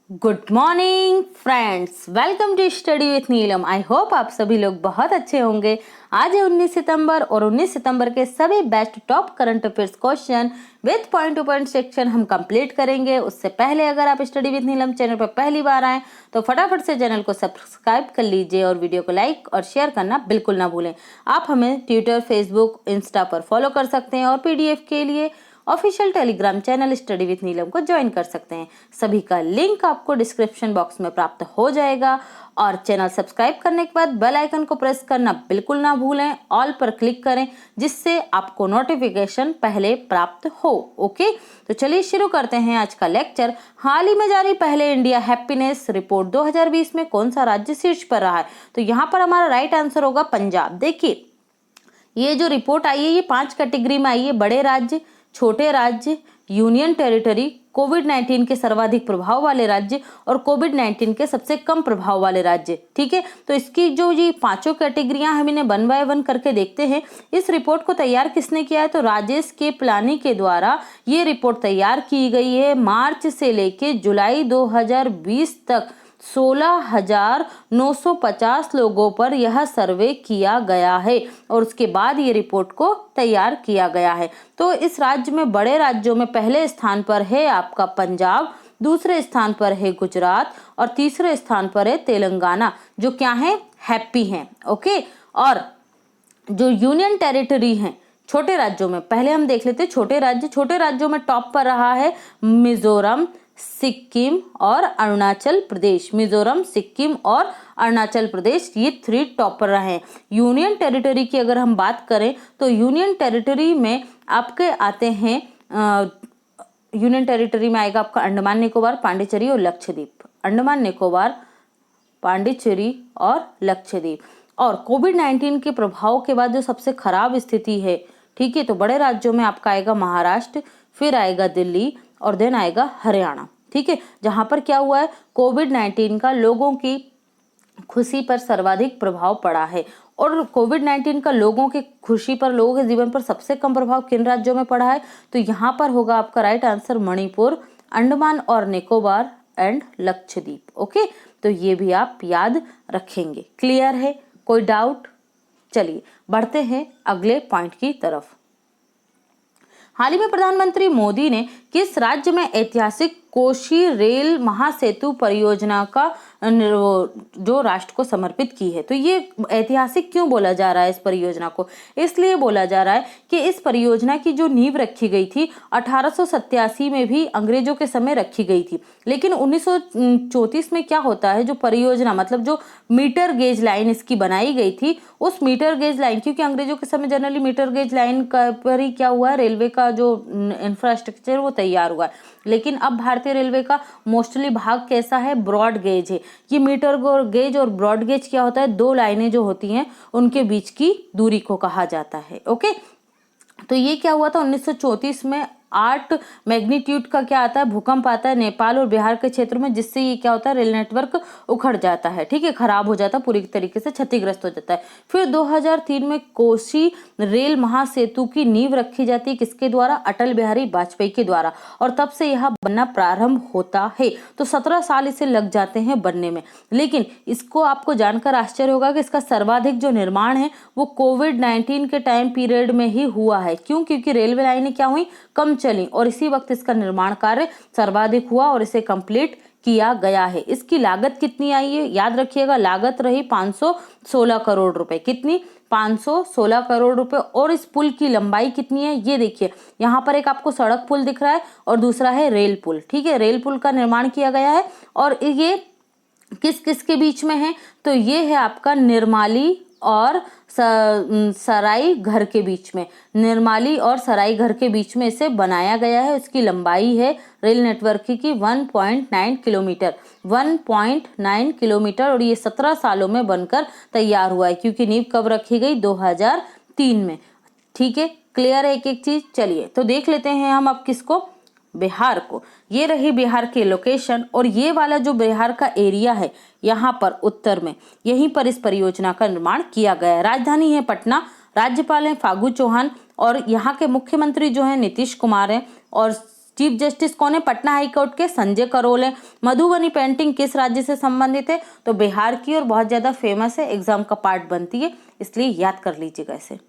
Good morning friends, welcome to study with Neelam. I hope आप सभी लोग बहुत अच्छे होंगे। आज है 19 सितंबर और 19 सितंबर के सभी best top current affairs question with point two point section हम कंप्लीट करेंगे। उससे पहले अगर आप स्टडी विथ नीलम चैनल पर पहली बार आए तो फटाफट से चैनल को सब्सक्राइब कर लीजिए और वीडियो को लाइक और शेयर करना बिल्कुल ना भूलें। आप हमें ट्विटर, फेसबुक, इंस्टा पर फॉलो कर सकते हैं और पीडीएफ के लिए official Telegram channel study with Neelam को ज्वाइन कर सकते हैं। सभी का लिंक आपको डिस्क्रिप्शन बॉक्स में प्राप्त हो जाएगा और चैनल सब्सक्राइब करने के बाद बेल आइकन को प्रेस करना बिल्कुल ना भूलें। ऑल पर क्लिक करें जिससे आपको नोटिफिकेशन पहले प्राप्त हो। ओके, तो चलिए शुरू करते हैं आज का लेक्चर। हाल ही में जारी पहले इंडिया हैप्पीनेस रिपोर्ट 2020 में कौन सा राज्य शीर्ष पर रहा है? तो यहाँ पर हमारा राइट आंसर होगा पंजाब। देखिए, ये जो रिपोर्ट आई है ये 5 कैटेगरी में आई है। बड़े राज्य, छोटे राज्य, यूनियन टेरिटरी, कोविड-19 के सर्वाधिक प्रभाव वाले राज्य और कोविड-19 के सबसे कम प्रभाव वाले राज्य। ठीक है, तो इसकी जो ये पांचों कैटेगरियां हम इन्हें वन बाय वन करके देखते हैं। इस रिपोर्ट को तैयार किसने किया है? तो राजेश के पिलानी के द्वारा ये रिपोर्ट तैयार की गई है। मार्च से लेके जुलाई 2020 तक 16,950 लोगों पर यह सर्वे किया गया है और उसके बाद ये रिपोर्ट को तैयार किया गया है। तो इस राज्य में, बड़े राज्यों में पहले स्थान पर है आपका पंजाब, दूसरे स्थान पर है गुजरात और तीसरे स्थान पर है तेलंगाना, जो क्या है? हैप्पी हैं। ओके, और जो यूनियन टेरिटरी हैं छोटे राज्यों में, पहले हम देख लेते हैं छोटे राज्य। छोटे राज्यों में टॉप पर रहा है मिजोरम, सिक्किम और अरुणाचल प्रदेश। मिजोरम, सिक्किम और अरुणाचल प्रदेश, ये 3 टॉपर रहे हैं। यूनियन टेरिटरी की अगर हम बात करें तो यूनियन टेरिटरी में आपके आते हैं, यूनियन टेरिटरी में आएगा आपका अंडमान निकोबार, पांडिचेरी और लक्षद्वीप। अंडमान निकोबार, पांडिचेरी और लक्षद्वीप। और कोविड-19 के प्रभाव के बाद जो सबसे खराब स्थिति है, ठीक है, तो बड़े राज्यों में आपका आएगा महाराष्ट्र, फिर आएगा दिल्ली और देन आएगा हरियाणा। ठीक है, जहां पर क्या हुआ है? कोविड-19 का लोगों की खुशी पर सर्वाधिक प्रभाव पड़ा है। और कोविड-19 का लोगों की खुशी पर, लोगों के जीवन पर सबसे कम प्रभाव किन राज्यों में पड़ा है? तो यहाँ पर होगा आपका राइट आंसर मणिपुर, अंडमान और निकोबार एंड लक्षद्वीप। ओके, तो ये भी आप याद रखेंगे। क्लियर है? कोई डाउट? चलिए बढ़ते हैं अगले पॉइंट की तरफ। हाल ही में प्रधानमंत्री मोदी ने किस राज्य में ऐतिहासिक कोशी रेल महासेतु परियोजना का जो राष्ट्र को समर्पित की है? तो ये ऐतिहासिक क्यों बोला जा रहा है इस परियोजना को? इसलिए बोला जा रहा है कि इस परियोजना की जो नींव रखी गई थी 1887 में भी अंग्रेजों के समय रखी गई थी, लेकिन 1934 में क्या होता है, जो परियोजना मतलब जो मीटर गेज लाइन इसकी बनाई गई थी, उस मीटर गेज लाइन, क्योंकि अंग्रेजों के समय जनरली मीटर गेज लाइन पर ही क्या हुआ है, रेलवे का जो इंफ्रास्ट्रक्चर वो तैयार हुआ है। लेकिन अब भारतीय रेलवे का मोस्टली भाग कैसा है? ब्रॉड गेज है। ये मीटर गेज और ब्रॉड गेज क्या होता है? 2 लाइनें जो होती हैं उनके बीच की दूरी को कहा जाता है। ओके, तो ये क्या हुआ था 1934 में? 8 मैग्नीट्यूड का क्या आता है? भूकंप आता है नेपाल और बिहार के क्षेत्र में, जिससे ये क्या होता है? रेल नेटवर्क उखड़ जाता है। ठीक है, खराब हो जाता है, पूरी तरीके से क्षतिग्रस्त हो जाता है। फिर 2003 में कोसी रेल महासेतु की नींव रखी जाती है, किसके द्वारा? अटल बिहारी वाजपेयी के द्वारा, और तब से यह बनना प्रारंभ होता है। तो 17 साल इसे लग जाते हैं बनने में। लेकिन इसको आपको जानकर आश्चर्य होगा कि इसका सर्वाधिक जो निर्माण है वो कोविड-19 के टाइम पीरियड में ही हुआ है। क्यों? क्योंकि रेलवे लाइनें क्या हुई? कम चली और इसी वक्त इसका निर्माण कार्य सर्वाधिक हुआ और इसे कंप्लीट किया गया है। इसकी लागत कितनी आई है? याद रखिएगा, लागत रही 516 करोड़ रुपए। कितनी? 516 करोड़ रुपए। और इस पुल की लंबाई कितनी है? ये देखिए, यहाँ पर एक आपको सड़क पुल दिख रहा है और दूसरा है रेल पुल। ठीक है, रेल पुल का निर्माण किया गया है और ये किस किस के बीच में है? तो ये है आपका निर्माली और सराई घर के बीच में। निर्माली और सराई घर के बीच में इसे बनाया गया है। इसकी लंबाई है रेल नेटवर्क की 1.9 किलोमीटर, 1.9 किलोमीटर, और ये 17 सालों में बनकर तैयार हुआ है, क्योंकि नींव कब रखी गई? 2003 में। ठीक है, क्लियर है एक एक चीज? चलिए तो देख लेते हैं हम अब किसको? बिहार को। ये रही बिहार की लोकेशन और ये वाला जो बिहार का एरिया है, यहाँ पर उत्तर में, यहीं पर इस परियोजना का निर्माण किया गया है। राजधानी है पटना, राज्यपाल हैं फागू चौहान और यहाँ के मुख्यमंत्री जो हैं नीतीश कुमार हैं और चीफ जस्टिस कौन है? पटना हाई कोर्ट के संजय करोल है। मधुबनी पेंटिंग किस राज्य से संबंधित है? तो बिहार की, और बहुत ज्यादा फेमस है, एग्जाम का पार्ट बनती है, इसलिए याद कर लीजिएगा इसे।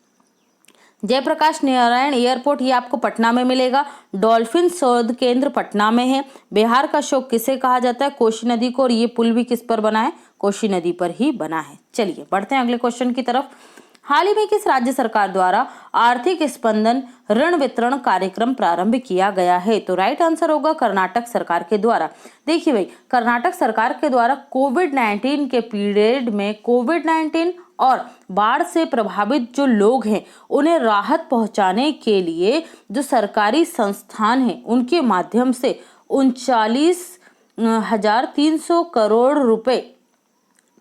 जयप्रकाश नारायण एयरपोर्ट, ये आपको पटना में मिलेगा। डॉल्फिन शोध केंद्र पटना में है। बिहार का शोक किसे कहा जाता है? कोसी नदी को। और ये पुल भी किस पर बना है? कोसी नदी पर ही बना है। चलिए बढ़ते हैं अगले क्वेश्चन की तरफ। हाल ही में किस राज्य सरकार द्वारा आर्थिक स्पंदन ऋण वितरण कार्यक्रम प्रारंभ किया गया है? तो राइट आंसर होगा कर्नाटक सरकार के द्वारा। देखिए भाई, कर्नाटक सरकार के द्वारा कोविड-19 के पीरियड में कोविड-19 और बाढ़ से प्रभावित जो लोग हैं उन्हें राहत पहुंचाने के लिए जो सरकारी संस्थान हैं उनके माध्यम से 39,300 करोड़ रुपए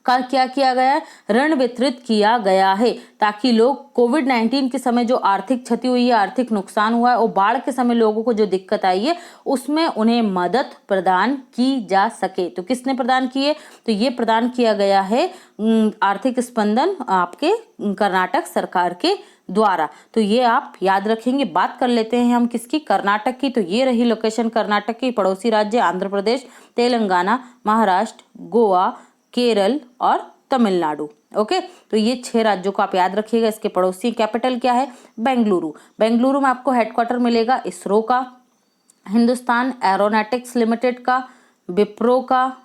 का क्या किया गया है? ऋण वितरित किया गया है, ताकि लोग कोविड-19 के समय जो आर्थिक क्षति हुई है, आर्थिक नुकसान हुआ है और बाढ़ के समय लोगों को जो दिक्कत आई है उसमें उन्हें मदद प्रदान की जा सके। तो किसने प्रदान की है? तो ये प्रदान किया गया है आर्थिक स्पंदन आपके कर्नाटक सरकार के द्वारा। तो ये आप याद रखेंगे। बात कर लेते हैं हम किसकी? कर्नाटक की। तो ये रही लोकेशन कर्नाटक की। पड़ोसी राज्य आंध्र प्रदेश, तेलंगाना, महाराष्ट्र, गोवा, केरल और तमिलनाडु। ओके, तो ये 6 राज्यों को आप याद रखिएगा। इसके पड़ोसी कैपिटल क्या है? बेंगलुरु। बेंगलुरु में आपको हेडक्वार्टर मिलेगा इसरो का, हिंदुस्तान एरोनॉटिक्स लिमिटेड का, विप्रो का।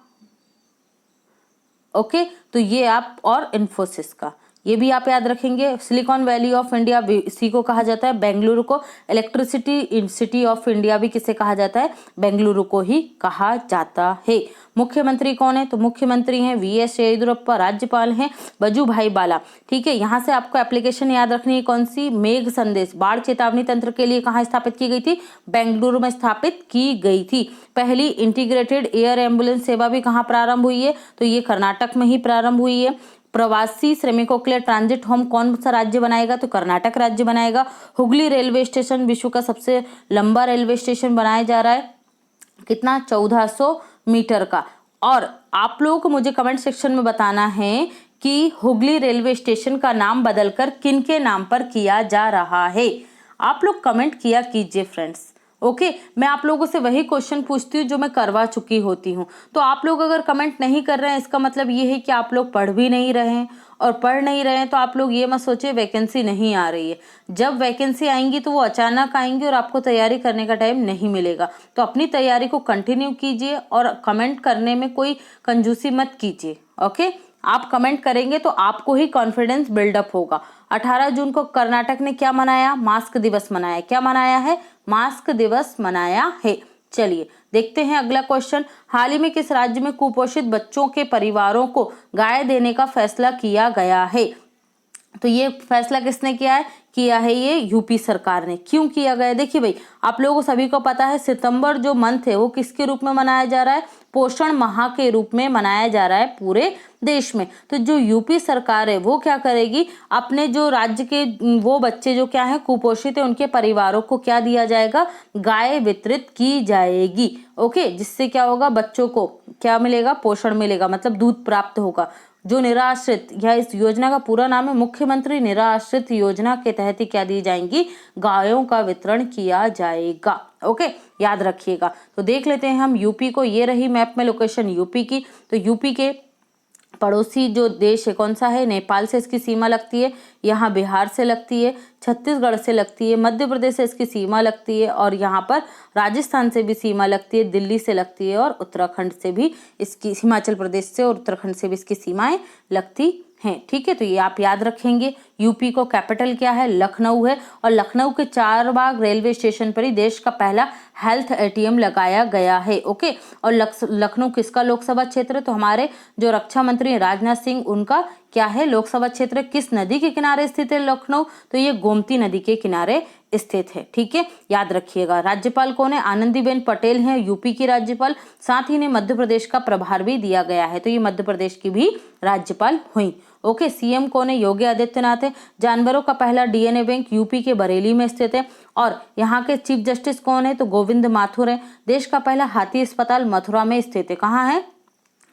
ओके, तो ये आप, और इन्फोसिस का, ये भी आप याद रखेंगे। सिलिकॉन वैली ऑफ इंडिया इसी को कहा जाता है। बेंगलुरु को इलेक्ट्रिसिटी सिटी ऑफ इंडिया भी किसे कहा जाता है? बेंगलुरु को ही कहा जाता है। मुख्यमंत्री कौन है? तो मुख्यमंत्री हैं वीएस येदियुरप्पा। राज्यपाल हैं वजुभाई वाला। ठीक है, यहाँ से आपको एप्लीकेशन याद रखनी है कौन सी? मेघ संदेश बाढ़ चेतावनी तंत्र के लिए कहाँ स्थापित की गई थी? बेंगलुरु में स्थापित की गई थी। पहली इंटीग्रेटेड एयर एम्बुलेंस सेवा भी कहाँ प्रारंभ हुई है? तो ये कर्नाटक में ही प्रारंभ हुई है। प्रवासी श्रमिकों के लिए ट्रांजिट होम कौन सा राज्य बनाएगा? तो कर्नाटक राज्य बनाएगा। हुगली रेलवे स्टेशन विश्व का सबसे लंबा रेलवे स्टेशन बनाया जा रहा है। कितना? 1400 मीटर का। और आप लोगों को मुझे कमेंट सेक्शन में बताना है कि हुगली रेलवे स्टेशन का नाम बदलकर किनके नाम पर किया जा रहा है। आप लोग कमेंट किया कीजिए फ्रेंड्स। ओके, मैं आप लोगों से वही क्वेश्चन पूछती हूँ जो मैं करवा चुकी होती हूँ। तो आप लोग अगर कमेंट नहीं कर रहे हैं इसका मतलब ये है कि आप लोग पढ़ भी नहीं रहे हैं, और पढ़ नहीं रहे हैं तो आप लोग ये मत सोचिए वैकेंसी नहीं आ रही है। जब वैकेंसी आएंगी तो वो अचानक आएंगी और आपको तैयारी करने का टाइम नहीं मिलेगा। तो अपनी तैयारी को कंटिन्यू कीजिए और कमेंट करने में कोई कंजूसी मत कीजिए। ओके, आप कमेंट करेंगे तो आपको ही कॉन्फिडेंस बिल्डअप होगा। 18 जून को कर्नाटक ने क्या मनाया? मास्क दिवस मनाया। क्या मनाया है? मास्क दिवस मनाया है। चलिए देखते हैं अगला क्वेश्चन। हाल ही में किस राज्य में कुपोषित बच्चों के परिवारों को गाय देने का फैसला किया गया है? तो ये फैसला किसने किया है? ये यूपी सरकार ने। क्यों किया गया? देखिए भाई, आप लोगों को सभी को पता है सितंबर जो मंथ है वो किसके रूप में मनाया जा रहा है? पोषण माह के रूप में मनाया जा रहा है पूरे देश में। तो जो यूपी सरकार है वो क्या करेगी? अपने जो राज्य के वो बच्चे जो क्या है कुपोषित है उनके परिवारों को क्या दिया जाएगा? गाय वितरित की जाएगी। ओके, जिससे क्या होगा? बच्चों को क्या मिलेगा? पोषण मिलेगा, मतलब दूध प्राप्त होगा। जो निराश्रित, या इस योजना का पूरा नाम है मुख्यमंत्री निराश्रित योजना के तहत ही क्या दी जाएंगी? गायों का वितरण किया जाएगा। ओके, याद रखिएगा। तो देख लेते हैं हम यूपी को। ये रही मैप में लोकेशन यूपी की। तो यूपी के पड़ोसी जो देश है कौन सा है? नेपाल से इसकी सीमा लगती है, यहाँ बिहार से लगती है, छत्तीसगढ़ से लगती है, मध्य प्रदेश से इसकी सीमा लगती है, और यहाँ पर राजस्थान से भी सीमा लगती है, दिल्ली से लगती है, और उत्तराखंड से भी इसकी, हिमाचल प्रदेश से और उत्तराखंड से भी इसकी सीमाएं लगती हैं। ठीक है, तो ये आप याद रखेंगे। यूपी को कैपिटल क्या है? लखनऊ है, और लखनऊ के चारबाग रेलवे स्टेशन पर ही देश का पहला हेल्थ एटीएम लगाया गया है। ओके, और लखनऊ किसका लोकसभा क्षेत्र है? तो हमारे जो रक्षा मंत्री राजनाथ सिंह उनका क्या है लोकसभा क्षेत्र? किस नदी के किनारे स्थित है लखनऊ? तो ये गोमती नदी के किनारे स्थित है। ठीक है, याद रखिएगा। राज्यपाल कौन है? आनंदीबेन पटेल हैं यूपी की राज्यपाल। साथ ही ने मध्य प्रदेश का प्रभार भी दिया गया है, तो ये मध्य प्रदेश की भी राज्यपाल हुई। ओके, सीएम कौन है? योगी आदित्यनाथ है। जानवरों का पहला डीएनए बैंक यूपी के बरेली में स्थित है। और यहाँ के चीफ जस्टिस कौन है? तो गोविंद माथुर है। देश का पहला हाथी अस्पताल मथुरा में स्थित है। कहाँ है?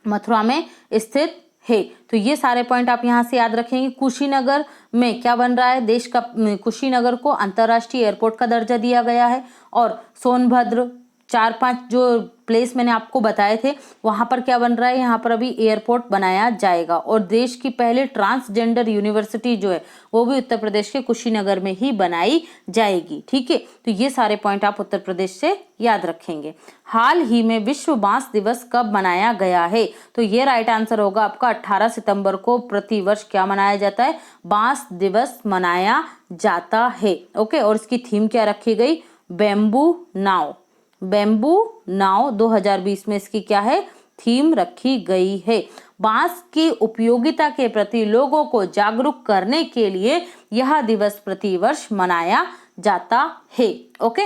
मथुरा में स्थित है। तो ये सारे पॉइंट आप यहाँ से याद रखेंगे। कुशीनगर में क्या बन रहा है? देश का कुशीनगर को अंतर्राष्ट्रीय एयरपोर्ट का दर्जा दिया गया है। और सोनभद्र 4-5 जो प्लेस मैंने आपको बताए थे वहाँ पर क्या बन रहा है, यहाँ पर अभी एयरपोर्ट बनाया जाएगा। और देश की पहले ट्रांसजेंडर यूनिवर्सिटी जो है वो भी उत्तर प्रदेश के कुशीनगर में ही बनाई जाएगी। ठीक है, तो ये सारे पॉइंट आप उत्तर प्रदेश से याद रखेंगे। हाल ही में विश्व बांस दिवस कब मनाया गया है, तो ये राइट आंसर होगा आपका 18 सितंबर को प्रतिवर्ष क्या मनाया जाता है, बांस दिवस मनाया जाता है। ओके, और इसकी थीम क्या रखी गई, बेम्बू नाव। बेम्बू नाव 2020 में इसकी क्या है, थीम रखी गई है। बांस की उपयोगिता के प्रति लोगों को जागरूक करने के लिए यह दिवस प्रतिवर्ष मनाया जाता है। ओके,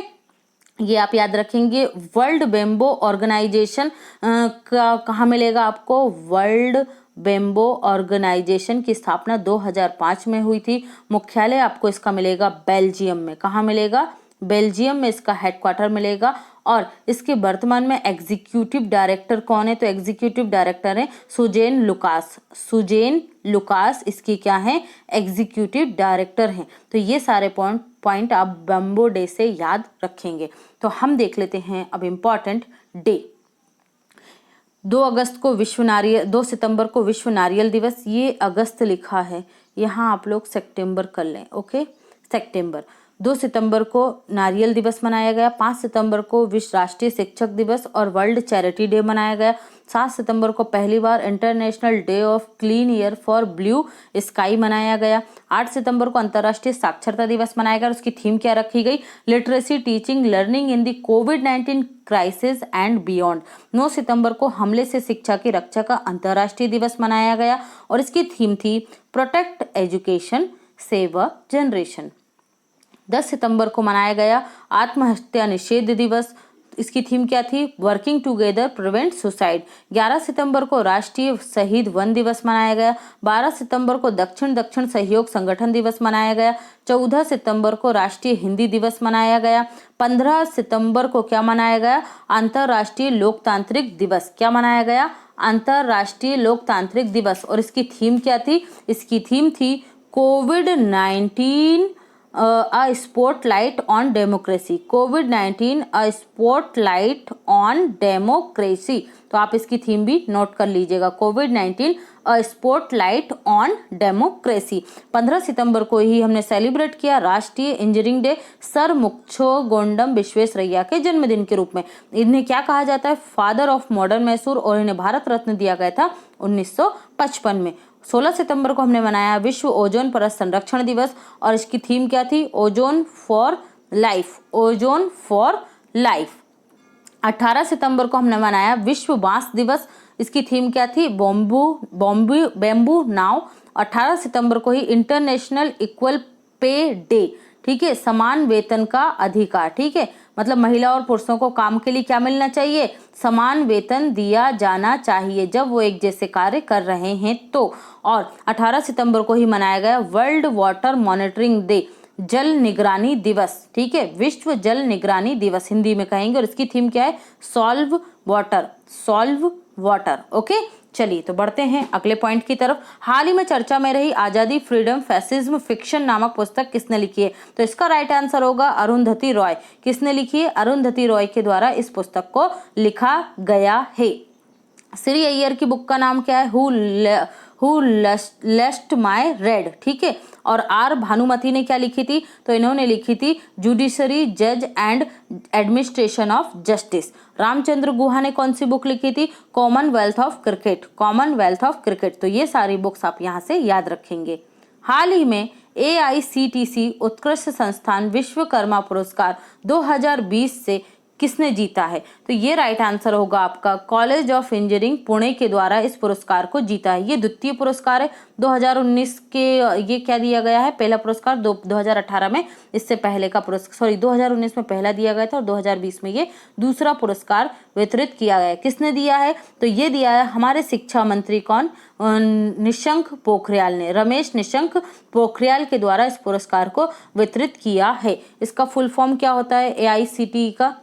ये आप याद रखेंगे। वर्ल्ड बेम्बो ऑर्गेनाइजेशन कहाँ मिलेगा आपको, वर्ल्ड बेम्बो ऑर्गेनाइजेशन की स्थापना 2005 में हुई थी। मुख्यालय आपको इसका मिलेगा बेल्जियम में। कहाँ मिलेगा, बेल्जियम में इसका हेडक्वार्टर मिलेगा। और इसके वर्तमान में एग्जीक्यूटिव डायरेक्टर कौन है, तो एग्जीक्यूटिव डायरेक्टर है सुजेन लुकास। सुजेन लुकास इसकी क्या है, एग्जीक्यूटिव डायरेक्टर हैं। तो ये सारे पॉइंट आप बेम्बो डे से याद रखेंगे। तो हम देख लेते हैं अब इम्पॉर्टेंट डे। 2 सितंबर को विश्व नारियल दिवस, ये अगस्त लिखा है, यहाँ आप लोग सितंबर कर लें। ओके, सितंबर। 2 सितंबर को नारियल दिवस मनाया गया। 5 सितंबर को विश्व राष्ट्रीय शिक्षक दिवस और वर्ल्ड चैरिटी डे मनाया गया। 7 सितंबर को पहली बार international day of clean air for blue sky मनाया गया। 8 सितंबर को अंतर्राष्ट्रीय साक्षरता दिवस मनाया गया। उसकी थीम क्या रखी गई, literacy teaching learning in the covid crisis and beyond. 9 सितंबर को हमले से शिक्षा की रक्षा का अंतर्राष्ट्रीय दिवस मनाया गया और इसकी थीम थी protect education save a generation. 10 सितंबर को मनाया गया आत्महत्या निषेध दिवस। इसकी थीम क्या थी, वर्किंग टुगेदर प्रिवेंट सुसाइड। 11 सितंबर को राष्ट्रीय शहीद वन दिवस मनाया गया। 12 सितंबर को दक्षिण सहयोग संगठन दिवस मनाया गया। 14 सितंबर को राष्ट्रीय हिंदी दिवस मनाया गया। 15 सितंबर को क्या मनाया गया, अंतर्राष्ट्रीय लोकतांत्रिक दिवस। क्या मनाया गया, अंतर्राष्ट्रीय लोकतांत्रिक दिवस। और इसकी थीम क्या थी, इसकी थीम थी कोविड-19 अ स्पॉटलाइट ऑन डेमोक्रेसी। कोविड-19 अ स्पॉटलाइट ऑन डेमोक्रेसी। तो आप इसकी थीम भी नोट कर लीजिएगा, कोविड-19 अ स्पॉटलाइट ऑन डेमोक्रेसी। 15 सितंबर को ही हमने सेलिब्रेट किया राष्ट्रीय engineering day sir Mokshagundam Visvesvaraya के जन्मदिन के रूप में। इन्हें क्या कहा जाता है, फादर ऑफ मॉडर्न मैसूर, और इन्हें भारत रत्न दिया गया था 1955 में। 16 सितंबर को हमने मनाया विश्व ओजोन परत संरक्षण दिवस और इसकी थीम क्या थी, ozone for life. Ozone for life. 18 सितंबर को हमने मनाया विश्व बांस दिवस। इसकी थीम क्या थी, बेम्बू नाव। 18 सितंबर को ही इंटरनेशनल इक्वल पे डे, ठीक है, समान वेतन का अधिकार। ठीक है, मतलब महिला और पुरुषों को काम के लिए क्या मिलना चाहिए, समान वेतन दिया जाना चाहिए जब वो एक जैसे कार्य कर रहे हैं तो। और 18 सितंबर को ही मनाया गया वर्ल्ड वाटर मॉनिटरिंग डे, जल निगरानी दिवस। ठीक है, विश्व जल निगरानी दिवस हिंदी में कहेंगे। और इसकी थीम क्या है, solve water. Solve water. Okay, चलिए तो बढ़ते हैं अगले पॉइंट की तरफ। हाल ही में चर्चा में रही आजादी फ्रीडम फैसिज्म फिक्शन नामक पुस्तक किसने लिखी है, तो इसका राइट आंसर होगा अरुंधति रॉय। किसने लिखी है, अरुंधति रॉय के द्वारा इस पुस्तक को लिखा गया है। श्री अय्यर की बुक का नाम क्या है, हु लस्ट माई रेड। ठीक है, और आर भानुमति ने क्या लिखी थी, तो इन्होंने लिखी थी जुडिशरी जज and administration of justice. Ramachandra Guha ने कौन सी बुक लिखी थी, Commonwealth of cricket. Commonwealth of cricket. तो ये सारी बुक्स आप यहाँ से याद रखेंगे। हाल ही में AICTC उत्कृष्ट संस्थान विश्वकर्मा पुरस्कार 2020 से किसने जीता है, तो ये राइट आंसर होगा आपका कॉलेज ऑफ इंजीनियरिंग पुणे के द्वारा इस पुरस्कार को जीता है। ये द्वितीय पुरस्कार है। 2019 के ये क्या दिया गया है, पहला पुरस्कार 2018 में, इससे पहले का पुरस्कार 2019 में पहला दिया गया था और 2020 में ये दूसरा पुरस्कार वितरित किया गया है। किसने दिया है, तो ये दिया है हमारे शिक्षा मंत्री कौन, निशंक पोखरियाल ने, रमेश निशंक पोखरियाल के द्वारा इस पुरस्कार को वितरित किया है। इसका फुल फॉर्म क्या होता है AICTE का,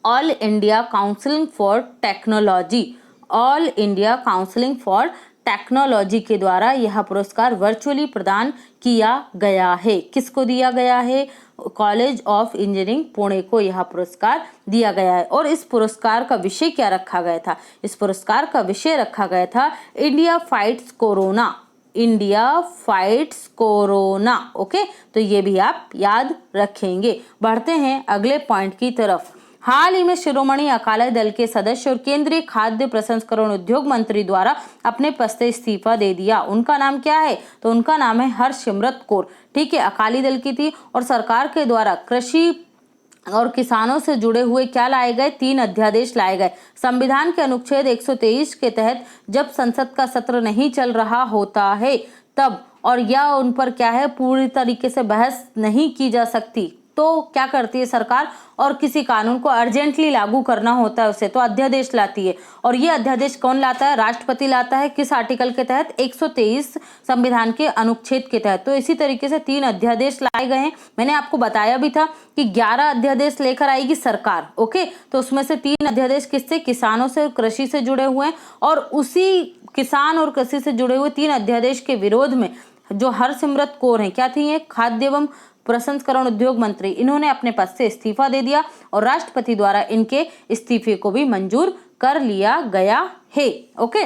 all India counselling for technology. All India counselling for technology के द्वारा यह पुरस्कार वर्चुअली प्रदान किया गया है। किसको दिया गया है? कॉलेज ऑफ इंजीनियरिंग पुणे को यह पुरस्कार दिया गया है। और इस पुरस्कार का विषय क्या रखा गया था? इस पुरस्कार का विषय रखा गया था India fights corona. India fights corona. Okay, तो ये भी आप याद रखेंगे। बढ़ते हैं अगले पॉइंट की तरफ। हाल ही में शिरोमणि अकाली दल के सदस्य और केंद्रीय खाद्य प्रसंस्करण उद्योग मंत्री द्वारा अपने पद से इस्तीफा दे दिया। उनका नाम क्या है? तो उनका नाम है हरसिमरत कौर। ठीक है, अकाली दल की थी और सरकार के द्वारा कृषि और किसानों से जुड़े हुए क्या लाए गए? 3 अध्यादेश लाए गए। संविधान के अनुच्छेद 123 के तहत जब संसद का सत्र नहीं चल रहा होता है तब, और या उन पर क्या है, पूरी तरीके से बहस नहीं की जा सकती, तो क्या करती है सरकार? और किसी कानून को अर्जेंटली लागू करना होता है उसे, तो अध्यादेश लाती है। और ये अध्यादेश कौन लाता है? राष्ट्रपति लाता है। किस आर्टिकल के तहत? 123 संविधान के अनुच्छेद के तहत। तो इसी तरीके से 3 अध्यादेश लाए गए हैं। मैंने आपको बताया भी था कि 11 अध्यादेश लेकर आएगी सरकार। ओके, तो उसमें से 3 अध्यादेश किससे? किसानों से, कृषि से जुड़े हुए हैं। और उसी किसान और कृषि से जुड़े हुए 3 अध्यादेश के विरोध में जो हरसिमरत कौर हैं, क्या थी? ये खाद्य एवं प्रसंस्करण उद्योग मंत्री, इन्होंने अपने पद से इस्तीफा दे दिया और राष्ट्रपति द्वारा इनके इस्तीफे को भी मंजूर कर लिया गया है। ओके,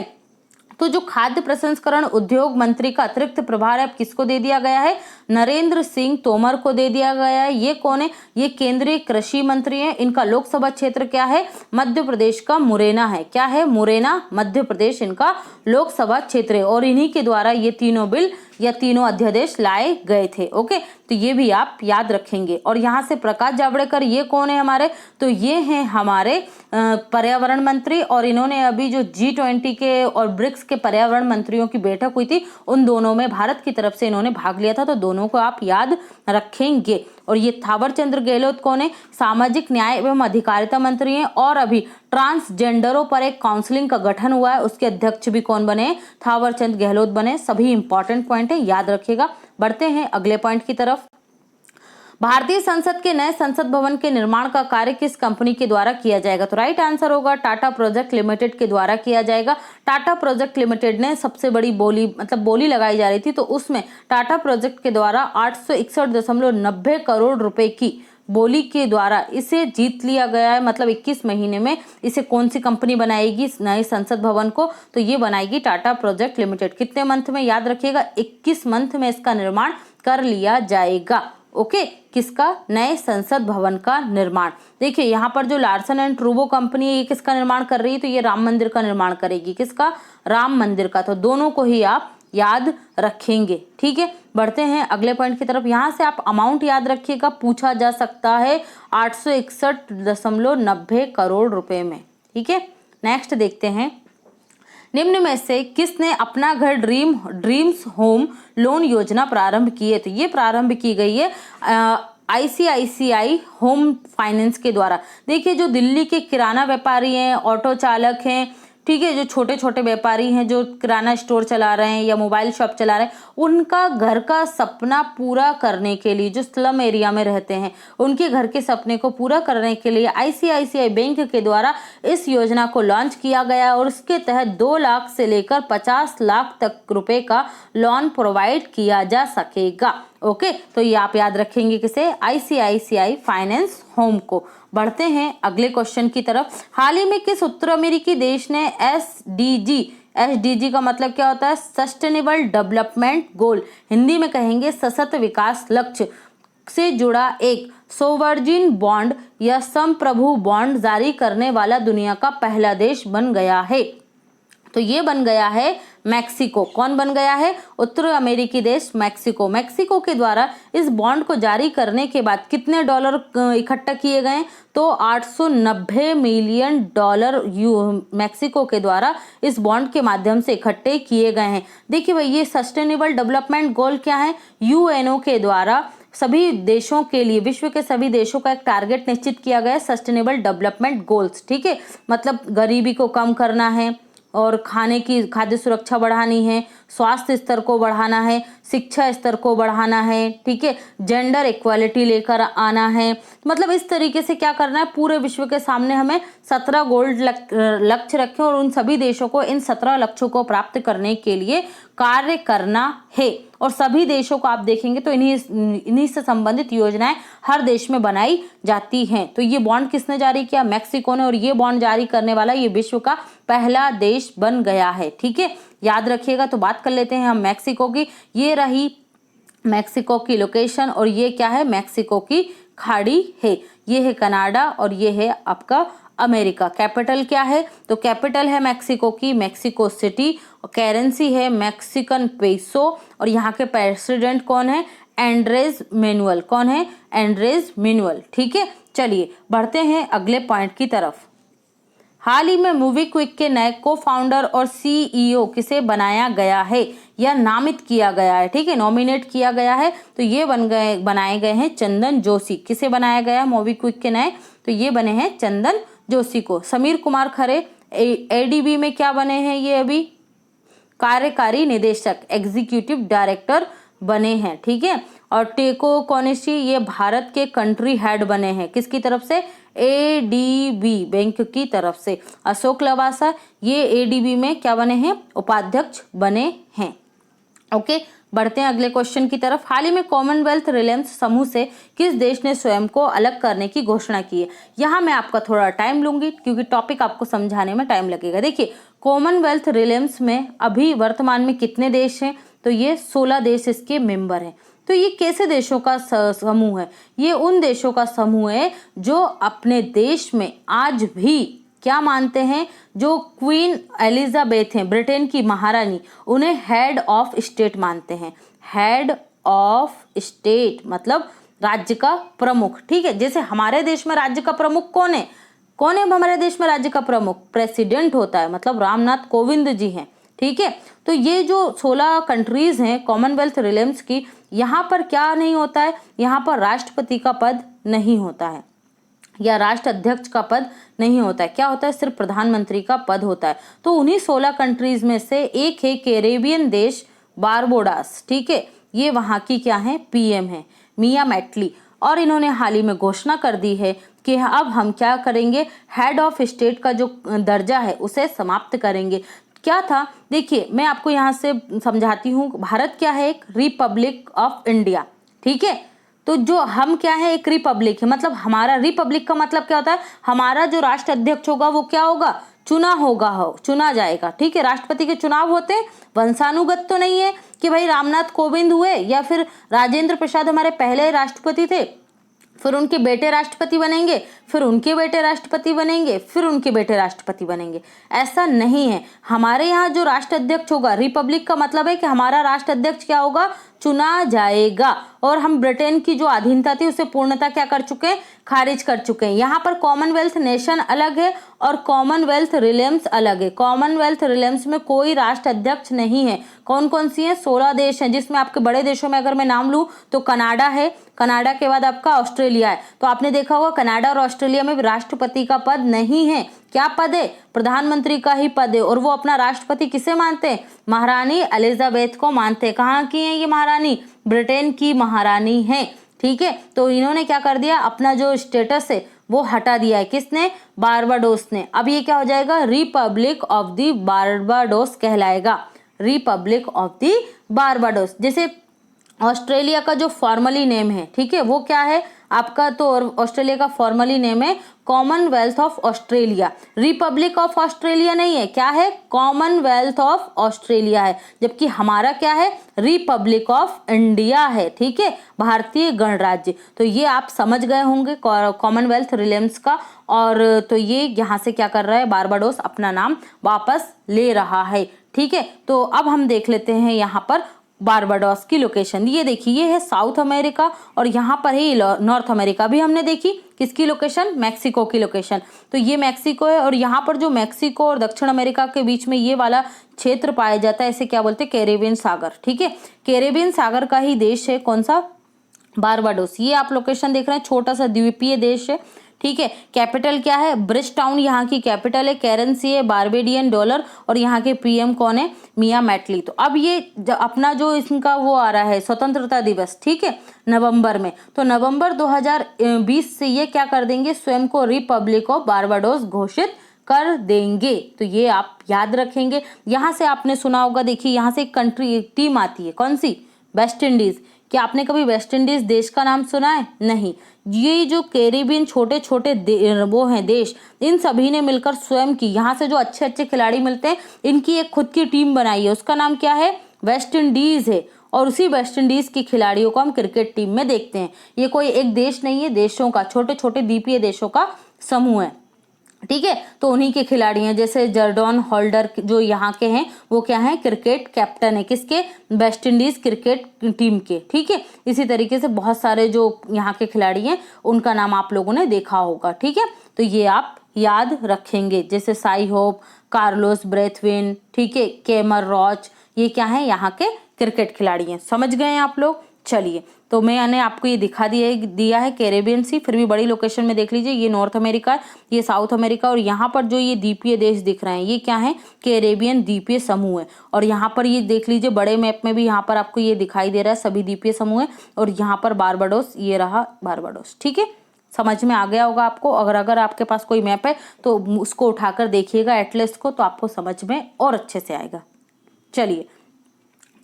तो जो खाद्य प्रसंस्करण उद्योग मंत्री का अतिरिक्त प्रभार अब किसको दे दिया गया है? नरेंद्र सिंह तोमर को दे दिया गया है। ये कौन है? ये केंद्रीय कृषि मंत्री हैं। इनका लोकसभा क्षेत्र क्या है? मध्य प्रदेश का मुरैना है। क्या है? मुरैना, मध्य प्रदेश इनका लोकसभा क्षेत्र है। और इन्हीं के द्वारा ये तीनों बिल या तीनों अध्यादेश लाए गए थे। ओके, तो ये भी आप याद रखेंगे। और यहाँ से प्रकाश जावड़ेकर, ये कौन है हमारे? तो ये हैं हमारे पर्यावरण मंत्री। और इन्होंने अभी जो G20 के और ब्रिक्स के पर्यावरण मंत्रियों की बैठक हुई थी, उन दोनों में भारत की तरफ से इन्होंने भाग लिया था। तो दोनों को आप याद रखेंगे। और ये थावरचंद्र गहलोत कौन है? सामाजिक न्याय एवं अधिकारिता मंत्री हैं। और अभी ट्रांसजेंडरों पर एक काउंसिलिंग का गठन हुआ है, उसके अध्यक्ष भी कौन बने? थावरचंद गहलोत बने। सभी इंपॉर्टेंट पॉइंट है, याद रखिएगा। बढ़ते हैं अगले पॉइंट की तरफ। भारतीय संसद के नए संसद भवन के निर्माण का कार्य किस कंपनी के द्वारा किया जाएगा? तो राइट आंसर होगा टाटा प्रोजेक्ट लिमिटेड के द्वारा किया जाएगा। टाटा प्रोजेक्ट लिमिटेड ने सबसे बड़ी बोली लगाई जा रही थी, तो उसमें टाटा प्रोजेक्ट के द्वारा 861.90 करोड़ रुपए की बोली के द्वारा इसे जीत लिया गया है। मतलब 21 महीने में इसे कौन सी कंपनी बनाएगी इस नए संसद भवन को? तो ये बनाएगी टाटा प्रोजेक्ट लिमिटेड। कितने मंथ में? याद रखिएगा 21 मंथ में इसका निर्माण कर लिया जाएगा। ओके, किसका? नए संसद भवन का निर्माण। देखिए यहाँ पर जो लार्सन एंड ट्रूबो कंपनी है, ये किसका निर्माण कर रही है? तो ये राम मंदिर का निर्माण करेगी। किसका? राम मंदिर का। तो दोनों को ही आप याद रखेंगे। ठीक है, बढ़ते हैं अगले पॉइंट की तरफ। यहाँ से आप अमाउंट याद रखिएगा, पूछा जा सकता है 861.90 करोड़ रुपए में। ठीक है, नेक्स्ट देखते हैं। निम्न में से किसने अपना घर ड्रीम्स होम लोन योजना प्रारंभ की है? तो ये प्रारंभ की गई है ICICI होम फाइनेंस के द्वारा। देखिए जो दिल्ली के किराना व्यापारी हैं, ऑटो चालक हैं, ठीक है, जो छोटे छोटे व्यापारी हैं जो किराना स्टोर चला रहे हैं या मोबाइल शॉप चला रहे हैं, उनका घर का सपना पूरा करने के लिए, जो स्लम एरिया में रहते हैं, उनके घर के सपने को पूरा करने के लिए ICICI बैंक के द्वारा इस योजना को लॉन्च किया गया और उसके तहत 2 लाख से लेकर 50 लाख तक रुपए का लोन प्रोवाइड किया जा सकेगा। ओके, तो ये आप याद रखेंगे किसे? ICICI फाइनेंस होम को। बढ़ते हैं अगले क्वेश्चन की तरफ। हाल ही में किस उत्तर अमेरिकी देश ने SDG का मतलब क्या होता है? सस्टेनेबल डेवलपमेंट गोल, हिंदी में कहेंगे सतत विकास लक्ष्य, से जुड़ा एक सोवरजिन बॉन्ड या संप्रभु बॉन्ड जारी करने वाला दुनिया का पहला देश बन गया है? तो ये बन गया है मैक्सिको। कौन बन गया है? उत्तर अमेरिकी देश मैक्सिको। मैक्सिको के द्वारा इस बॉन्ड को जारी करने के बाद कितने डॉलर इकट्ठा किए गए? तो 890 मिलियन डॉलर मैक्सिको के द्वारा इस बॉन्ड के माध्यम से इकट्ठे किए गए हैं। देखिए भाई, ये सस्टेनेबल डेवलपमेंट गोल क्या है? UNO के द्वारा सभी देशों के लिए, विश्व के सभी देशों का एक टारगेट निश्चित किया गया है, सस्टेनेबल डेवलपमेंट गोल्स। ठीक है, मतलब गरीबी को कम करना है और खाद्य सुरक्षा बढ़ानी है, स्वास्थ्य स्तर को बढ़ाना है, शिक्षा स्तर को बढ़ाना है, ठीक है, जेंडर इक्वालिटी लेकर आना है। मतलब इस तरीके से क्या करना है, पूरे विश्व के सामने हमें 17 गोल्ड लक्ष्य रखें और उन सभी देशों को इन 17 लक्ष्यों को प्राप्त करने के लिए कार्य करना है। और सभी देशों को आप देखेंगे तो इन्हीं से संबंधित योजनाएं हर देश में बनाई जाती हैं। तो ये बॉन्ड किसने जारी किया? मैक्सिको ने। और ये बॉन्ड जारी करने वाला ये विश्व का पहला देश बन गया है, ठीक है, याद रखिएगा। तो बात कर लेते हैं हम मैक्सिको की। ये रही मैक्सिको की लोकेशन और ये क्या है? मैक्सिको की खाड़ी है। ये है कनाडा और ये है आपका अमेरिका। कैपिटल क्या है? तो कैपिटल है मैक्सिको की मैक्सिको सिटी। और करेंसी है मैक्सिकन पेसो। और यहाँ के प्रेसिडेंट कौन है? Andres Manuel. कौन है? एंड्रेस मैनुअल, ठीक है। चलिए बढ़ते हैं अगले पॉइंट की तरफ। हाल ही में मूवीक्विक के नए को फाउंडर और सीईओ किसे बनाया गया है या नामित किया गया है, ठीक है, नॉमिनेट किया गया है। तो ये बनाए गए हैं चंदन जोशी। किसे बनाया गया है मूवीक्विक के नए? तो ये बने हैं चंदन जोशी को। समीर कुमार खरे एडीबी में क्या बने हैं? ये अभी कार्यकारी निदेशक, एग्जीक्यूटिव डायरेक्टर बने हैं, ठीक है। और टेको कोनिशी ये भारत के कंट्री हेड बने हैं। किसकी तरफ से? एडीबी बैंक की तरफ से। अशोक लवासा ये एडीबी में क्या बने हैं? उपाध्यक्ष बने हैं। ओके, बढ़ते हैं अगले क्वेश्चन की तरफ। हाल ही में कॉमनवेल्थ रिलेम्स समूह से किस देश ने स्वयं को अलग करने की घोषणा की है? यहाँ मैं आपका थोड़ा टाइम लूंगी क्योंकि टॉपिक आपको समझाने में टाइम लगेगा। देखिए, कॉमनवेल्थ रिलेम्स में अभी वर्तमान में कितने देश हैं? तो ये 16 देश इसके मेंबर हैं। तो ये कैसे देशों का समूह है? ये उन देशों का समूह है जो अपने देश में आज भी क्या मानते हैं? जो क्वीन एलिजाबेथ हैं, ब्रिटेन की महारानी, उन्हें हेड ऑफ स्टेट मानते हैं। हेड ऑफ स्टेट मतलब राज्य का प्रमुख, ठीक है। जैसे हमारे देश में राज्य का प्रमुख कौन है? कौन है हमारे देश में राज्य का प्रमुख? प्रेसिडेंट होता है, मतलब रामनाथ कोविंद जी हैं, ठीक है। तो ये जो 16 कंट्रीज हैं कॉमनवेल्थ रिलेम्स की, यहाँ पर क्या नहीं होता है? यहाँ पर राष्ट्रपति का पद नहीं होता है या राष्ट्र अध्यक्ष का पद नहीं होता है। क्या होता है? सिर्फ प्रधानमंत्री का पद होता है। तो उन्हीं 16 कंट्रीज में से एक है कैरेबियन देश बारबोडास, ठीक है। ये वहाँ की क्या है? पीएम है, मिया मैटली। और इन्होंने हाल ही में घोषणा कर दी है कि अब हम क्या करेंगे? हेड ऑफ स्टेट का जो दर्जा है उसे समाप्त करेंगे। क्या था? देखिए मैं आपको यहाँ से समझाती हूँ। भारत क्या है? एक रिपब्लिक ऑफ इंडिया, ठीक है। तो जो हम क्या है? एक रिपब्लिक है। मतलब हमारा रिपब्लिक का मतलब क्या होता है? हमारा जो राष्ट्र अध्यक्ष होगा वो क्या होगा? चुना जाएगा, ठीक है। राष्ट्रपति के चुनाव होते हैं, वंशानुगत तो नहीं है कि भाई रामनाथ कोविंद हुए या फिर राजेंद्र प्रसाद हमारे पहले राष्ट्रपति थे, फिर उनके बेटे राष्ट्रपति बनेंगे, फिर उनके बेटे राष्ट्रपति बनेंगे, फिर उनके बेटे राष्ट्रपति बनेंगे। ऐसा नहीं है। हमारे यहाँ जो राष्ट्र अध्यक्ष होगा, रिपब्लिक का मतलब है कि हमारा राष्ट्र अध्यक्ष क्या होगा? चुना जाएगा। और हम ब्रिटेन की जो अधीनता थी उसे पूर्णतः क्या कर चुके हैं? खारिज कर चुके हैं। यहाँ पर कॉमनवेल्थ नेशन अलग है और कॉमनवेल्थ रिलेम्स अलग है। कॉमनवेल्थ रिलेम्स में कोई राष्ट्र अध्यक्ष नहीं है। कौन कौन सी हैं? 16 देश हैं, जिसमें आपके बड़े देशों में अगर मैं नाम लूँ तो कनाडा है, कनाडा के बाद आपका ऑस्ट्रेलिया है। तो आपने देखा होगा कनाडा और ऑस्ट्रेलिया में राष्ट्रपति का पद नहीं है। क्या पद है? प्रधानमंत्री का ही पद है। और वो अपना राष्ट्रपति किसे मानते हैं? महारानी एलिजाबेथ को मानते हैं। कहाँ की हैं ये महारानी? ब्रिटेन की महारानी है, ठीक है। तो इन्होंने क्या कर दिया? अपना जो स्टेटस है वो हटा दिया है। किसने? बारबाडोस ने। अब ये क्या हो जाएगा? रिपब्लिक ऑफ द बारबाडोस कहलाएगा। Republic of the Barbados. जैसे ऑस्ट्रेलिया का जो फॉर्मली नेम है, ठीक है, वो क्या है आपका? तो ऑस्ट्रेलिया का फॉर्मली नेम है Commonwealth of Australia. Republic of Australia नहीं है, क्या है? कॉमनवेल्थ ऑफ ऑस्ट्रेलिया है। जबकि हमारा क्या है? रिपब्लिक ऑफ इंडिया है, ठीक है, भारतीय गणराज्य। तो ये आप समझ गए होंगे कॉमनवेल्थ रिलेम्स का। और तो ये यहाँ से क्या कर रहा है? बारबाडोस अपना नाम वापस ले रहा है, ठीक है। तो अब हम देख लेते हैं यहाँ पर बारबाडोस की लोकेशन। ये देखिए, ये है साउथ अमेरिका और यहाँ पर है नॉर्थ अमेरिका। भी हमने देखी किसकी लोकेशन? मैक्सिको की लोकेशन। तो ये मैक्सिको है और यहाँ पर जो मैक्सिको और दक्षिण अमेरिका के बीच में ये वाला क्षेत्र पाया जाता है, इसे क्या बोलते हैं? कैरेबियन सागर, ठीक है। कैरेबियन सागर का ही देश है कौन सा? बारबाडोस। ये आप लोकेशन देख रहे हैं, छोटा सा द्वीपीय देश है, ठीक है। कैपिटल क्या है? ब्रिजटाउन यहाँ की कैपिटल है। करेंसी है बारबेडियन डॉलर और यहाँ के पीएम कौन है? मिया मैटली। तो अब ये अपना जो इसका वो आ रहा है स्वतंत्रता दिवस, ठीक है, नवंबर में, तो नवंबर 2020 से ये क्या कर देंगे? स्वयं को रिपब्लिक ऑफ बारबाडोस घोषित कर देंगे। तो ये आप याद रखेंगे। यहाँ से आपने सुना होगा, देखिए यहाँ से एक कंट्री, एक टीम आती है, कौन सी? West Indies. क्या आपने कभी वेस्ट इंडीज देश का नाम सुना है? नहीं। ये जो कैरिबियन छोटे छोटे वो हैं देश, इन सभी ने मिलकर स्वयं की, यहाँ से जो अच्छे अच्छे खिलाड़ी मिलते हैं, इनकी एक खुद की टीम बनाई है। उसका नाम क्या है? वेस्ट इंडीज है। और उसी वेस्ट इंडीज की खिलाड़ियों को हम क्रिकेट टीम में देखते हैं। ये कोई एक देश नहीं है, देशों का, छोटे छोटे द्वीपीय देशों का समूह है, ठीक है। तो उन्हीं के खिलाड़ी हैं, जैसे जर्डन होल्डर जो यहाँ के हैं, वो क्या है? क्रिकेट कैप्टन है। किसके? वेस्ट इंडीज क्रिकेट टीम के, ठीक है। इसी तरीके से बहुत सारे जो यहाँ के खिलाड़ी हैं, उनका नाम आप लोगों ने देखा होगा, ठीक है। तो ये आप याद रखेंगे, जैसे साई होप, कार्लोस ब्रेथवेन, ठीक है, केमर रॉच, ये क्या है? यहाँ के क्रिकेट खिलाड़ी हैं। समझ गए आप लोग? चलिए, तो मैंने आपको ये दिखा दिया है कैरेबियन सी, फिर भी बड़ी लोकेशन में देख लीजिए। ये नॉर्थ अमेरिका, ये साउथ अमेरिका, और यहाँ पर जो ये द्वीपीय देश दिख रहे हैं, ये क्या है? कैरेबियन द्वीपीय समूह है। और यहाँ पर ये देख लीजिए, बड़े मैप में भी यहाँ पर आपको ये दिखाई दे रहा है, सभी द्वीपीय समूह है। और यहाँ पर बारबाडोस, ये रहा बारबाडोस, ठीक है। समझ में आ गया होगा आपको। अगर आपके पास कोई मैप है तो उसको उठाकर देखिएगा, एटलस को, तो आपको समझ में और अच्छे से आएगा। चलिए,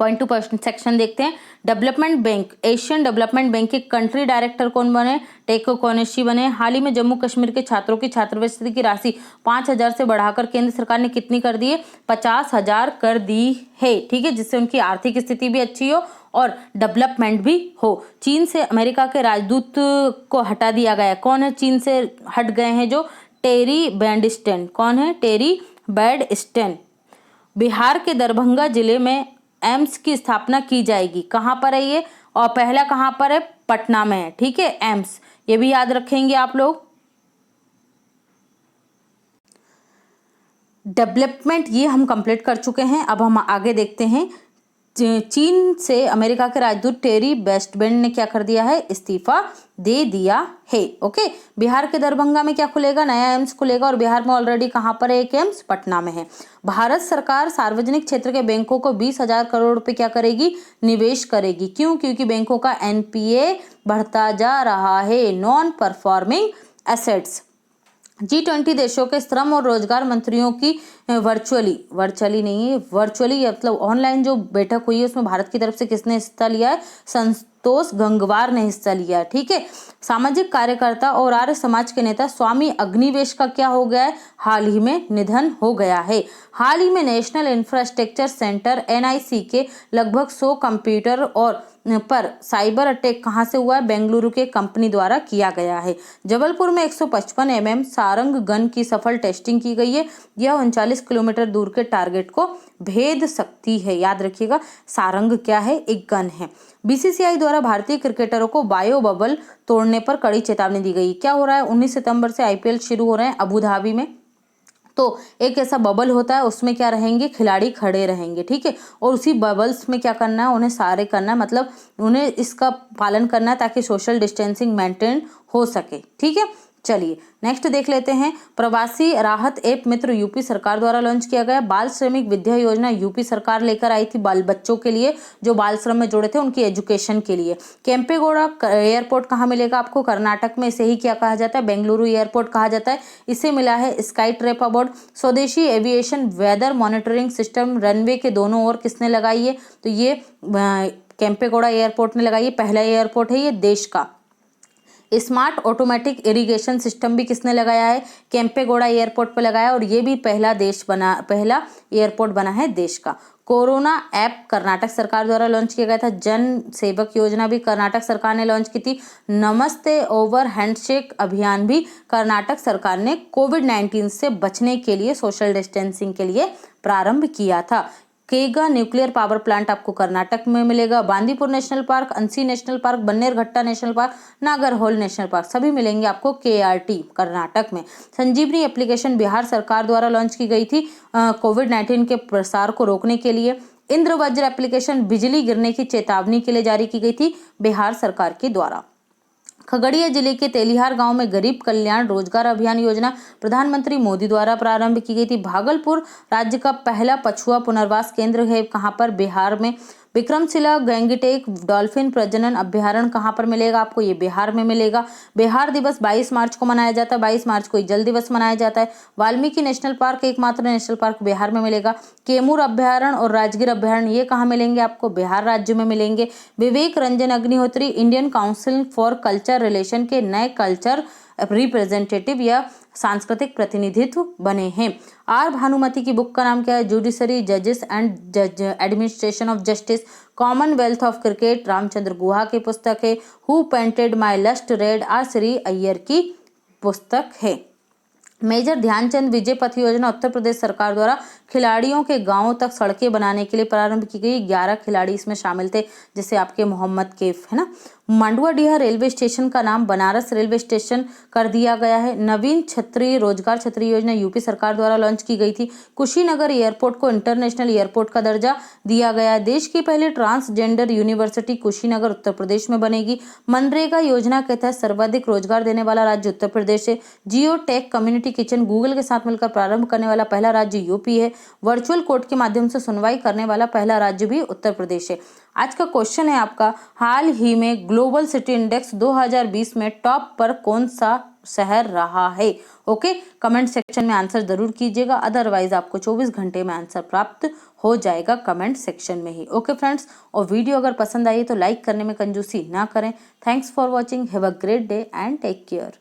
पॉइंट टू पॉइंट सेक्शन देखते हैं। Development bank, Asian development bank के कंट्री डायरेक्टर कौन बने? टेको कोनेशी बने। हाल ही में जम्मू कश्मीर के छात्रों की छात्रवृत्ति की राशि 5,000 से बढ़ाकर केंद्र सरकार ने कितनी कर दी है? 50,000 कर दी है, ठीक है, जिससे उनकी आर्थिक स्थिति भी अच्छी हो और डेवलपमेंट भी हो। चीन से अमेरिका के राजदूत को हटा दिया गया। कौन है चीन से हट गए हैं? जो टेरी बैडस्टैन। कौन है? टेरी बैडस्टैन। बिहार के दरभंगा जिले में एम्स की स्थापना की जाएगी। कहाँ पर है ये? और पहला कहाँ पर है? पटना में है, ठीक है, एम्स। ये भी याद रखेंगे आप लोग। डेवलपमेंट ये हम कंप्लीट कर चुके हैं। अब हम आगे देखते हैं। चीन से अमेरिका के राजदूत टेरी बैडस्टैन ने क्या कर दिया है? इस्तीफा दे दिया है। ओके, बिहार के दरभंगा में क्या खुलेगा? नया एम्स खुलेगा। और बिहार में ऑलरेडी कहाँ पर है एक एम्स? पटना में है। भारत सरकार सार्वजनिक क्षेत्र के बैंकों को 20,000 करोड़ रुपए क्या करेगी? निवेश करेगी। क्यों? क्योंकि बैंकों का एनपीए बढ़ता जा रहा है, नॉन परफॉर्मिंग एसेट्स। G20 देशों के श्रम और रोजगार मंत्रियों की वर्चुअली मतलब ऑनलाइन जो बैठक हुई है, उसमें भारत की तरफ से किसने हिस्सा लिया है? संतोष गंगवार ने हिस्सा लिया है, ठीक है। सामाजिक कार्यकर्ता और आर्य समाज के नेता स्वामी अग्निवेश का क्या हो गया है? हाल ही में निधन हो गया है। हाल ही में नेशनल इंफ्रास्ट्रक्चर सेंटर NIC के लगभग 100 कंप्यूटर और पर साइबर अटैक कहां से हुआ है? बेंगलुरु के कंपनी द्वारा किया गया है। जबलपुर में 155 mm सारंग गन की सफल टेस्टिंग की गई है। यह 39 किलोमीटर दूर के टारगेट को भेद सकती है। याद रखिएगा, सारंग क्या है? एक गन है। BCCI द्वारा भारतीय क्रिकेटरों को बायो बबल तोड़ने पर कड़ी चेतावनी दी गई। क्या हो रहा है? 19 सितंबर से IPL शुरू हो रहे हैं अबू धाबी में। तो एक ऐसा बबल होता है, उसमें क्या रहेंगे? खिलाड़ी खड़े रहेंगे, ठीक है। और उसी बबल्स में क्या करना है? उन्हें सारे करना है, मतलब उन्हें इसका पालन करना है ताकि सोशल डिस्टेंसिंग मेंटेन हो सके, ठीक है। चलिए नेक्स्ट देख लेते हैं। प्रवासी राहत ऐप मित्र यूपी सरकार द्वारा लॉन्च किया गया। बाल श्रमिक विद्या योजना यूपी सरकार लेकर आई थी बाल बच्चों के लिए जो बाल श्रम में जुड़े थे, उनकी एजुकेशन के लिए। केम्पेगौड़ा एयरपोर्ट कहाँ मिलेगा आपको? कर्नाटक में। इसे ही क्या कहा जाता है? बेंगलुरु एयरपोर्ट कहा जाता है। इसे मिला है स्काई ट्रैप अवार्ड। स्वदेशी aviation weather monitoring system runway के दोनों ओर किसने लगाई है? तो ये केम्पेगौड़ा एयरपोर्ट ने लगाई है। पहला एयरपोर्ट है ये देश का। स्मार्ट ऑटोमेटिक इरिगेशन सिस्टम भी किसने लगाया है? केम्पेगौड़ा एयरपोर्ट पर लगाया। और ये भी पहला एयरपोर्ट बना है देश का। कोरोना ऐप कर्नाटक सरकार द्वारा लॉन्च किया गया था। जन सेवक योजना भी कर्नाटक सरकार ने लॉन्च की थी। नमस्ते ओवर हैंडशेक अभियान भी कर्नाटक सरकार ने कोविड-19 से बचने के लिए सोशल डिस्टेंसिंग के लिए प्रारंभ किया था। केगा न्यूक्लियर पावर प्लांट आपको कर्नाटक में मिलेगा। Bandipur national park, Anshi national park, Bannerghatta national park, Nagarhole national park सभी मिलेंगे आपको KRT कर्नाटक में। संजीवनी एप्लीकेशन बिहार सरकार द्वारा लॉन्च की गई थी कोविड-19 के प्रसार को रोकने के लिए। इंद्रवज्र एप्लीकेशन बिजली गिरने की चेतावनी के लिए जारी की गई थी बिहार सरकार के द्वारा। खगड़िया जिले के तेलिहार गांव में गरीब कल्याण रोजगार अभियान योजना प्रधानमंत्री मोदी द्वारा प्रारंभ की गई थी। भागलपुर राज्य का पहला पछुआ पुनर्वास केंद्र है कहां पर? बिहार में। विक्रमशिला गैंगटेक डॉल्फिन प्रजनन अभ्यारण्य कहां पर मिलेगा आपको? ये बिहार में मिलेगा। बिहार दिवस 22 मार्च को मनाया जाता है। 22 मार्च को जल दिवस मनाया जाता है। वाल्मीकि नेशनल पार्क एकमात्र नेशनल पार्क बिहार में मिलेगा। कैमूर अभ्यारण्य और राजगीर अभ्यारण्य ये कहाँ मिलेंगे आपको? बिहार राज्य में मिलेंगे। Vivek Ranjan Agnihotri Indian Council for Culture Relation के नए कल्चर रिप्रेजेंटेटिव या सांस्कृतिक प्रतिनिधित्व बने हैं। आर भानुमति की बुक का नाम क्या है? जुडिशरी जजेस and administration of justice Commonwealth of cricket Ramachandra Guha की पुस्तक है। Who painted my lust red R Sree Iyer की पुस्तक है। मेजर ध्यानचंद विजय पथ योजना उत्तर प्रदेश सरकार द्वारा खिलाड़ियों के गांवों तक सड़कें बनाने के लिए प्रारंभ की गई। 11 खिलाड़ी इसमें शामिल थे, जैसे आपके मोहम्मद कैफ है ना। मांडुआडीह रेलवे स्टेशन का नाम बनारस रेलवे स्टेशन कर दिया गया है। नवीन क्षत्रिय रोजगार छतरी योजना यूपी सरकार द्वारा लॉन्च की गई थी। कुशीनगर एयरपोर्ट को इंटरनेशनल एयरपोर्ट का दर्जा दिया गया है। देश की पहली ट्रांसजेंडर यूनिवर्सिटी कुशीनगर उत्तर प्रदेश में बनेगी। मनरेगा योजना के तहत सर्वाधिक रोजगार देने वाला राज्य उत्तर प्रदेश है। जियो टेक कम्युनिटी किचन गूगल के साथ मिलकर प्रारंभ करने वाला पहला राज्य यूपी है। वर्चुअल कोर्ट के माध्यम से सुनवाई करने वाला पहला राज्य भी उत्तर प्रदेश है। आज का क्वेश्चन है आपका, हाल ही में ग्लोबल सिटी इंडेक्स 2020 में टॉप पर कौन सा शहर रहा है? ओके, कमेंट सेक्शन में आंसर जरूर कीजिएगा, अदरवाइज आपको 24 घंटे में आंसर प्राप्त हो जाएगा कमेंट सेक्शन में ही। ओके फ्रेंड्स, और वीडियो अगर पसंद आई तो लाइक करने में कंजूसी ना करें। Thanks for watching, have a great day and take care.